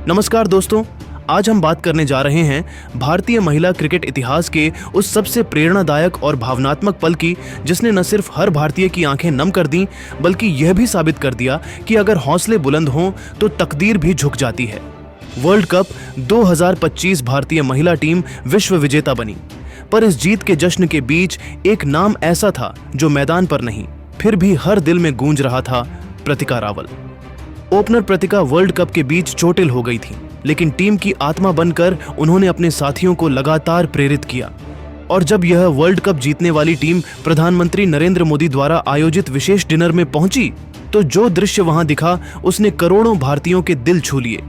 नमस्कार दोस्तों, आज हम बात करने जा रहे हैं भारतीय महिला क्रिकेट इतिहास के उस सबसे प्रेरणादायक और भावनात्मक पल की, जिसने न सिर्फ हर भारतीय की आंखें नम कर दी, बल्कि यह भी साबित कर दिया कि अगर हौसले बुलंद हों तो तकदीर भी झुक जाती है। वर्ल्ड कप 2025 भारतीय महिला टीम विश्व विजेता बनी, पर इस जीत के जश्न के बीच एक नाम ऐसा था जो मैदान पर नहीं, फिर भी हर दिल में गूंज रहा था, प्रतिका रावल। ओपनर प्रतिका वर्ल्ड कप के बीच चोटिल हो गई थी, लेकिन टीम की आत्मा बनकर उन्होंने अपने साथियों को लगातार प्रेरित किया। और जब यह वर्ल्ड कप जीतने वाली टीम प्रधानमंत्री नरेंद्र मोदी द्वारा आयोजित विशेष डिनर में पहुंची, तो जो दृश्य वहां दिखा उसने करोड़ों भारतीयों के दिल छू लिए।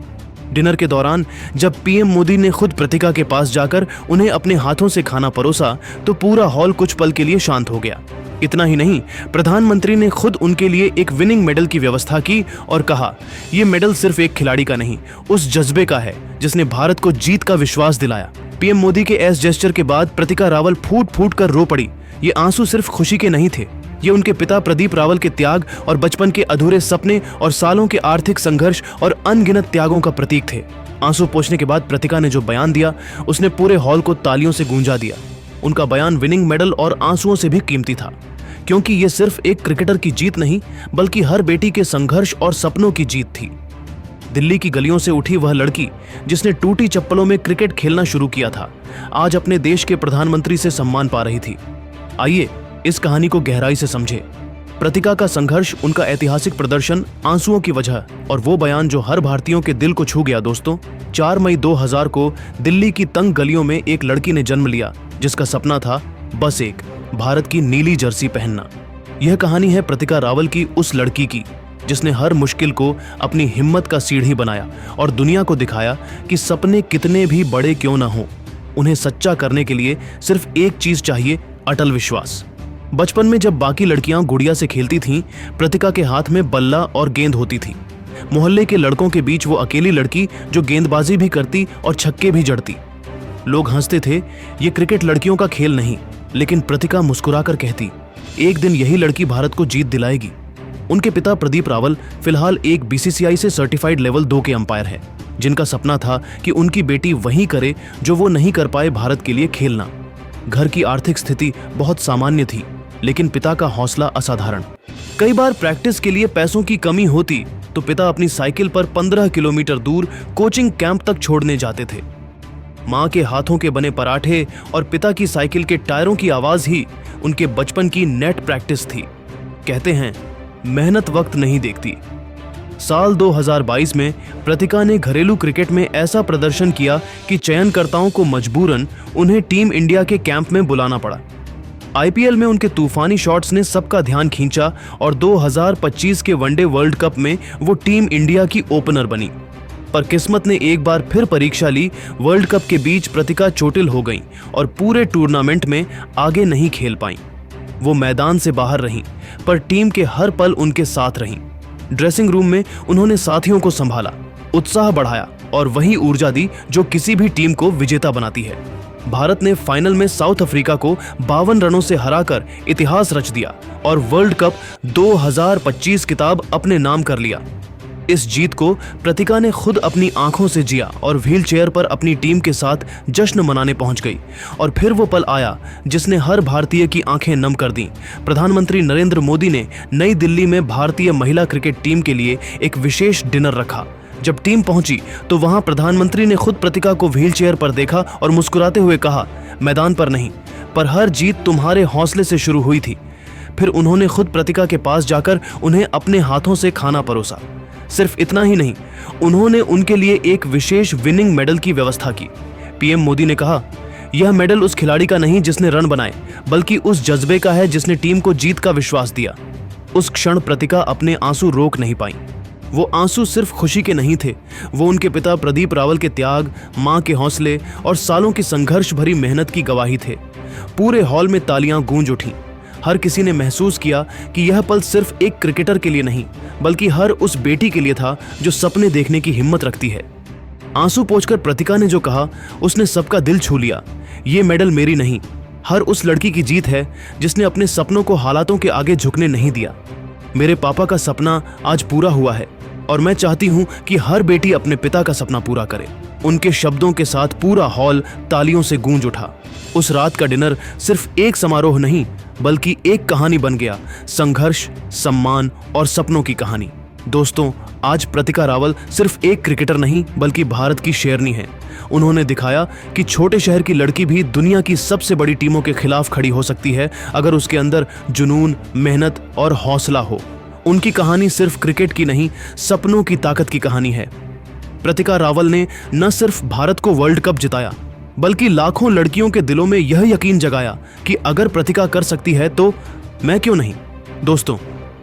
डिनर के दौरान जब पीएम मोदी ने खुद प्रतिका के पास जाकर उन्हें अपने हाथों से खाना परोसा, तो पूरा हॉल कुछ पल के लिए शांत हो गया। इतना ही नहीं, प्रधानमंत्री ने खुद उनके लिए एक विनिंग मेडल की व्यवस्था की और कहा, यह मेडल सिर्फ एक खिलाड़ी का नहीं, उस जज्बे का है जिसने भारत को जीत का विश्वास दिलाया। पीएम मोदी के ऐसे जेस्चर के बाद प्रतिका रावल फूट फूट कर रो पड़ी। ये आंसू सिर्फ खुशी के नहीं थे, ये उनके पिता प्रदीप रावल के त्याग और बचपन के अधूरे सपने और सालों के आर्थिक संघर्ष और अनगिनत त्यागों का प्रतीक थे। आंसू पोंछने के बाद प्रतिका ने जो बयान दिया, उसने पूरे हॉल को तालियों से गूंजा दिया। उनका बयान विनिंग मेडल और आंसुओं से भी कीमती था, क्योंकि ये सिर्फ एक क्रिकेटर की जीत नहीं, बल्कि हर बेटी के संघर्ष और सपनों की जीत थी। दिल्ली की गलियों से उठी वह लड़की जिसने टूटी चप्पलों में क्रिकेट खेलना शुरू किया था, आज अपने देश के प्रधानमंत्री से सम्मान पा रही थी। आइए इस कहानी को गहराई से समझे। प्रतिका का संघर्ष, उनका ऐतिहासिक प्रदर्शन, आंसुओं की वजह और वो बयान जो हर भारतीयों के दिल को छू गया। दोस्तों, 4 मई 2000 को दिल्ली की तंग गलियों में एक लड़की ने जन्म लिया जिसका सपना था बस एक, भारत की नीली जर्सी पहनना। यह कहानी है प्रतिका रावल की, उस लड़की की जिसने हर मुश्किल को अपनी हिम्मत का सीढ़ी बनाया और दुनिया को दिखाया कि सपने कितने भी बड़े क्यों ना हो, उन्हें सच्चा करने के लिए सिर्फ एक चीज चाहिए, अटल विश्वास। बचपन में जब बाकी लड़कियां गुड़िया से खेलती थीं, प्रतिका के हाथ में बल्ला और गेंद होती थी। मोहल्ले के लड़कों के बीच वो अकेली लड़की जो गेंदबाजी भी करती और छक्के भी जड़ती। लोग हंसते थे, ये क्रिकेट लड़कियों का खेल नहीं, लेकिन प्रतिका मुस्कुराकर कहती, एक दिन यही लड़की भारत को जीत दिलाएगी। उनके पिता प्रदीप रावल फिलहाल एक बीसीसीआई से सर्टिफाइड लेवल 2 के अंपायर हैं, जिनका सपना था कि उनकी बेटी वही करे जो वो नहीं कर पाए, भारत के लिए खेलना। घर की आर्थिक स्थिति बहुत सामान्य थी, लेकिन पिता का हौसला असाधारण। कई बार प्रैक्टिस के लिए पैसों की कमी होती तो पिता अपनी साइकिल पर 15 किलोमीटर दूर कोचिंग कैंप तक छोड़ने जाते थे। मां के हाथों के बने पराठे और पिता की साइकिल के टायरों की आवाज ही उनके बचपन की नेट प्रैक्टिस थी। कहते हैं, मेहनत वक्त नहीं देखती। साल 2022 में प्रतिका ने घरेलू क्रिकेट में ऐसा प्रदर्शन किया कि चयनकर्ताओं को मजबूरन उन्हें टीम इंडिया के कैंप में बुलाना पड़ा। आईपीएल में उनके तूफानी शॉट्स ने सबका ध्यान खींचा और 2025 के वनडे वर्ल्ड कप में वो टीम इंडिया की ओपनर बनी। पर किस्मत ने एक बार फिर परीक्षा ली। वर्ल्ड कप के बीच प्रतिका चोटिल हो गईं और पूरे टूर्नामेंट में आगे नहीं खेल पाईं। वो मैदान से बाहर रहीं, पर टीम के हर पल उनके साथ रहीं। ड्रेसिंग रूम में उन्होंने साथियों को संभाला, उत्साह बढ़ाया और वही ऊर्जा दी जो किसी भी टीम को विजेता बनाती है। भारत ने फाइनल में साउथ अफ्रीका को 52 रनों से हराकर इतिहास रच दिया और वर्ल्ड कप 2025 किताब अपने नाम कर लिया। इस जीत को प्रतिका ने खुद अपनी आंखों से जिया और व्हील चेयर पर अपनी टीम के साथ जश्न मनाने पहुंच गई। और फिर वो पल आया जिसने हर भारतीय की आंखें नम कर दी। प्रधानमंत्री नरेंद्र मोदी ने नई दिल्ली में भारतीय महिला क्रिकेट टीम के लिए एक विशेष डिनर रखा। जब टीम पहुंची तो वहां प्रधानमंत्री ने खुद प्रतिका को व्हील चेयर पर देखा और मुस्कुराते हुए कहा, मैदान पर नहीं, पर हर जीत तुम्हारे हौसले से शुरू हुई थी। फिर उन्होंने खुद प्रतिका के पास जाकर उन्हें अपने हाथों से खाना परोसा। सिर्फ इतना ही नहीं, उन्होंने उनके लिए एक विशेष विनिंग मेडल की व्यवस्था की। पीएम मोदी ने कहा, यह मेडल उस खिलाड़ी का नहीं जिसने रन बनाए, बल्कि उस जज्बे का है जिसने टीम को जीत का विश्वास दिया। उस क्षण प्रतिका अपने आंसू रोक नहीं पाई। वो आंसू सिर्फ खुशी के नहीं थे, वो उनके पिता प्रदीप रावल के त्याग, मां के हौसले और सालों की संघर्ष भरी मेहनत की गवाही थे। पूरे हॉल में तालियां गूंज उठीं। हर किसी ने महसूस किया कि यह पल सिर्फ एक क्रिकेटर के लिए नहीं, बल्कि हर उस बेटी के लिए था जो सपने देखने की हिम्मत रखती है। आंसू पोंछकर प्रतिका ने जो कहा, उसने सबका दिल छू लिया। ये मेडल मेरी नहीं, हर उस लड़की की जीत है जिसने अपने सपनों को हालातों के आगे झुकने नहीं दिया। मेरे पापा का सपना आज पूरा हुआ है। और मैं चाहती हूं कि हर बेटी अपने पिता का सपना पूरा करे। उनके शब्दों के साथ पूरा हॉल तालियों से गूंज उठा। उस रात का डिनर सिर्फ एक समारोह नहीं बल्कि एक कहानी बन गया, संघर्ष, सम्मान और सपनों की कहानी। दोस्तों, आज प्रतिका रावल सिर्फ एक क्रिकेटर नहीं बल्कि भारत की शेरनी है। उन्होंने दिखाया कि छोटे शहर की लड़की भी दुनिया की सबसे बड़ी टीमों के खिलाफ खड़ी हो सकती है अगर उसके अंदर जुनून, मेहनत और हौसला हो। उनकी कहानी सिर्फ क्रिकेट की नहीं, सपनों की ताकत की कहानी है। प्रतिका रावल ने न सिर्फ भारत को वर्ल्ड कप जिताया बल्कि लाखों लड़कियों के दिलों में यह यकीन जगाया कि अगर प्रतिका कर सकती है तो मैं क्यों नहीं। दोस्तों,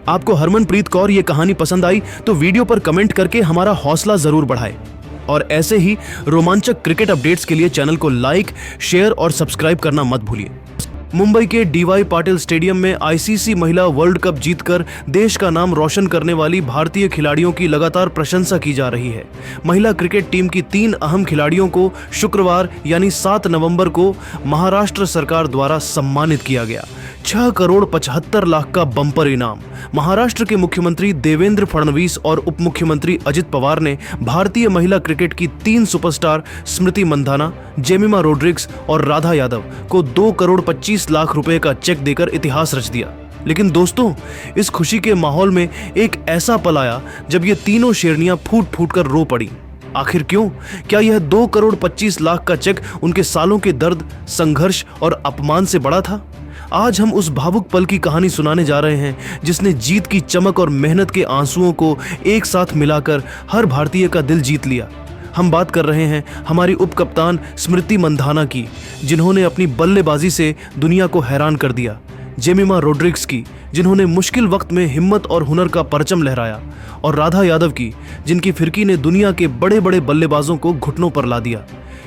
आपको हरमनप्रीत कौर ये कहानी पसंद आई तो वीडियो पर कमेंट करके हमारा हौसला जरूर बढ़ाएं और ऐसे ही रोमांचक क्रिकेट अपडेट्स के लिए चैनल को लाइक, शेयर और सब्सक्राइब करना मत भूलिए। मुंबई के डीवाई पाटिल स्टेडियम में आईसीसी महिला वर्ल्ड कप जीतकर देश का नाम रोशन करने वाली भारतीय खिलाड़ियों की लगातार प्रशंसा की जा रही है। महिला क्रिकेट टीम की 3 अहम खिलाड़ियों को शुक्रवार यानी 7 नवंबर को महाराष्ट्र सरकार द्वारा सम्मानित किया गया। 6 करोड़ 75 लाख का बम्पर इनाम। महाराष्ट्र के मुख्यमंत्री देवेंद्र फडणवीस और उप मुख्यमंत्री अजित पवार ने भारतीय महिला क्रिकेट की 3 superstar Smriti Mandhana, Jemimah Rodrigues और राधा यादव को 2 करोड़ 25 लाख रुपए का चेक देकर इतिहास रच दिया। लेकिन दोस्तों, इस खुशी के माहौल में एक ऐसा पल आया जब ये तीनों शेरनियां फूट फूट कर रो पड़ी। आखिर क्यों? क्या यह 2 करोड़ 25 लाख का चेक उनके सालों के दर्द, संघर्ष और अपमान से बड़ा था? आज हम उस भावुक पल की कहानी सुनाने जा रहे हैं जिसने जीत की चमक और मेहनत के आंसुओं को एक साथ मिलाकर हर भारतीय का दिल जीत लिया। हम बात कर रहे हैं हमारी उप कप्तान स्मृति मंधाना की, जिन्होंने अपनी बल्लेबाजी से दुनिया को हैरान कर दिया। जेमिमा रोड्रिग्स की, जिन्होंने मुश्किल वक्त में हिम्मत और हुनर का परचम लहराया। और राधा यादव की, जिनकी फिरकी ने दुनिया के बड़े बड़े बल्लेबाजों को घुटनों पर ला दिया।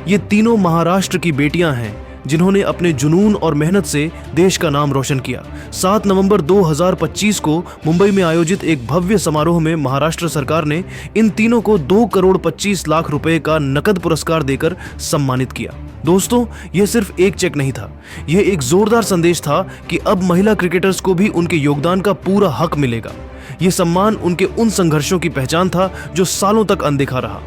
ये तीनों महाराष्ट्र की बेटियां हैं जिन्होंने अपने जुनून और मेहनत से देश का नाम रोशन किया। 7 नवंबर 2025 को मुंबई में आयोजित एक भव्य समारोह में महाराष्ट्र सरकार ने इन तीनों को 2 करोड़ 25 लाख रुपए का नकद पुरस्कार देकर सम्मानित किया। दोस्तों, यह सिर्फ एक चेक नहीं था, यह एक जोरदार संदेश था कि अब महिला क्रिकेटर्स को भी उनके योगदान का पूरा हक मिलेगा। यह सम्मान उनके उन संघर्षों की पहचान था जो सालों तक अनदेखा रहा।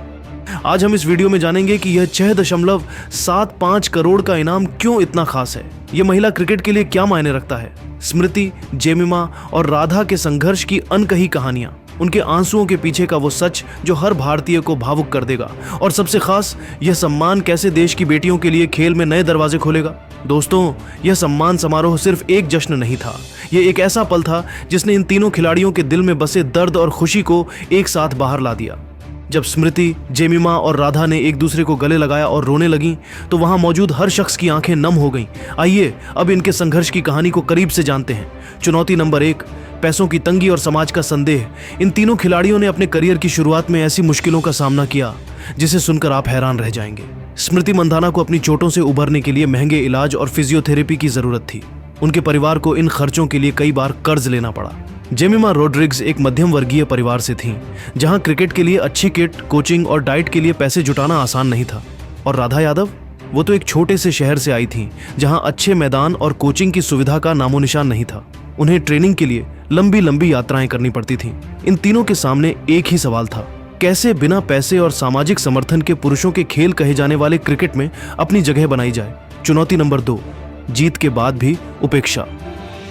आज हम इस वीडियो में जानेंगे कि यह 6.75 करोड़ का इनाम क्यों इतना खास है, यह महिला क्रिकेट के लिए क्या मायने रखता है, स्मृति, जेमिमा और राधा के संघर्ष की अनकही कहानियां, उनके आंसुओं के पीछे का वो सच जो हर भारतीय को भावुक कर देगा, और सबसे खास यह सम्मान कैसे देश की बेटियों के लिए खेल में नए दरवाजे खोलेगा। दोस्तों, यह सम्मान समारोह सिर्फ एक जश्न नहीं था, यह एक ऐसा पल था जिसने इन तीनों खिलाड़ियों के दिल में बसे दर्द और खुशी को एक साथ बाहर ला दिया। जब स्मृति, जेमिमा और राधा ने एक दूसरे को गले लगाया और रोने लगीं, तो वहां मौजूद हर शख्स की आंखें नम हो गईं। आइए अब इनके संघर्ष की कहानी को करीब से जानते हैं। चुनौती नंबर 1, पैसों की तंगी और समाज का संदेह। इन तीनों खिलाड़ियों ने अपने करियर की शुरुआत में ऐसी मुश्किलों का सामना किया जिसे सुनकर आप हैरान रह जाएंगे। स्मृति मंधाना को अपनी चोटों से उभरने के लिए महंगे इलाज और फिजियोथेरेपी की जरूरत थी। उनके परिवार को इन खर्चों के लिए कई बार कर्ज लेना पड़ा। जेमिमा रोड्रिग्स एक मध्यम वर्गीय परिवार से थीं, जहां क्रिकेट के लिए अच्छी किट, कोचिंग और डाइट के लिए पैसे जुटाना आसान नहीं था। और राधा यादव, वो तो एक छोटे से शहर से आई थीं, जहां अच्छे मैदान और कोचिंग की सुविधा का नामोनिशान नहीं था। उन्हें ट्रेनिंग के लिए लंबी लंबी यात्राएं करनी पड़ती थीं। इन तीनों के सामने एक ही सवाल था, कैसे बिना पैसे और सामाजिक समर्थन के पुरुषों के खेल कहे जाने वाले क्रिकेट में अपनी जगह बनाई जाए। चुनौती नंबर 2, जीत के बाद भी उपेक्षा।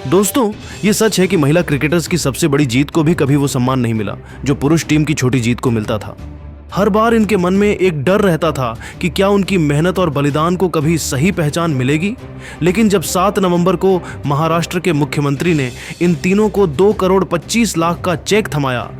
दोस्तों, ये सच है कि महिला क्रिकेटर्स की सबसे बड़ी जीत को भी कभी वो सम्मान नहीं मिला जो पुरुष टीम की छोटी जीत को मिलता था। हर बार इनके मन में एक डर रहता था कि क्या उनकी मेहनत और बलिदान को कभी सही पहचान मिलेगी। लेकिन जब 7 नवंबर को महाराष्ट्र के मुख्यमंत्री ने इन तीनों को 2 करोड़ 25 लाख का चेक थमाया